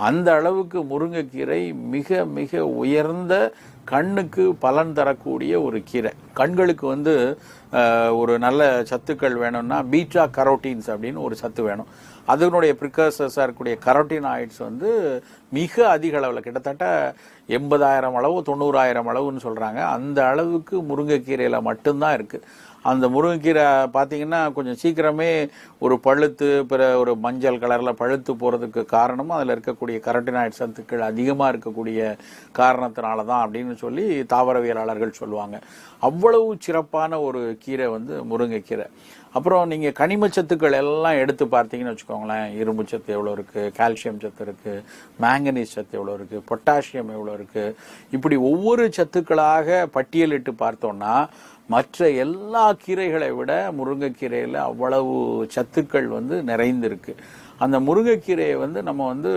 அந்த அளவுக்கு முருங்கைக்கீரை மிக மிக உயர்ந்த கண்ணுக்கு பலன் தரக்கூடிய ஒரு கீரை. கண்களுக்கு வந்து ஒரு நல்ல சத்துக்கள் வேணும்னா பீட்டா கரோட்டீன்ஸ் அப்படின்னு ஒரு சத்து வேணும். அதனுடைய ப்ரிகர்சர்ஸாக இருக்கக்கூடிய கரோட்டினாய்ட்ஸ் வந்து மிக அதிக அளவில், கிட்டத்தட்ட 80,000 அளவு 90,000 அளவுன்னு சொல்கிறாங்க. அந்த அளவுக்கு முருங்கைக்கீரையில் மட்டும்தான் இருக்குது. அந்த முருங்கைக்கீரை பார்த்தீங்கன்னா கொஞ்சம் சீக்கிரமே ஒரு பழுத்து பிற ஒரு மஞ்சள் கலரில் பழுத்து போகிறதுக்கு காரணமும் அதில் இருக்கக்கூடிய கரோட்டினாய்ட் சத்துக்கள் அதிகமாக இருக்கக்கூடிய காரணத்தினால தான் அப்படின்னு சொல்லி தாவரவியலாளர்கள் சொல்லுவாங்க. அவ்வளவு சிறப்பான ஒரு கீரை வந்து முருங்கைக்கீரை. அப்புறம் நீங்கள் கனிமச்சத்துக்கள் எல்லாம் எடுத்து பார்த்தீங்கன்னு வச்சுக்கோங்களேன், இரும்பு சத்து எவ்வளோ இருக்குது, கால்சியம் சத்து இருக்குது, மேங்கனீஸ் சத்து எவ்வளோ இருக்குது, பொட்டாசியம் எவ்வளோ இருக்குது, இப்படி ஒவ்வொரு சத்துக்களாக பட்டியலிட்டு பார்த்தோன்னா மற்ற எல்லா கீரைகளை விட முருங்கைக்கீரையில் அவ்வளவு சத்துக்கள் வந்து நிறைந்திருக்கு. அந்த முருங்கைக்கீரையை வந்து நம்ம வந்து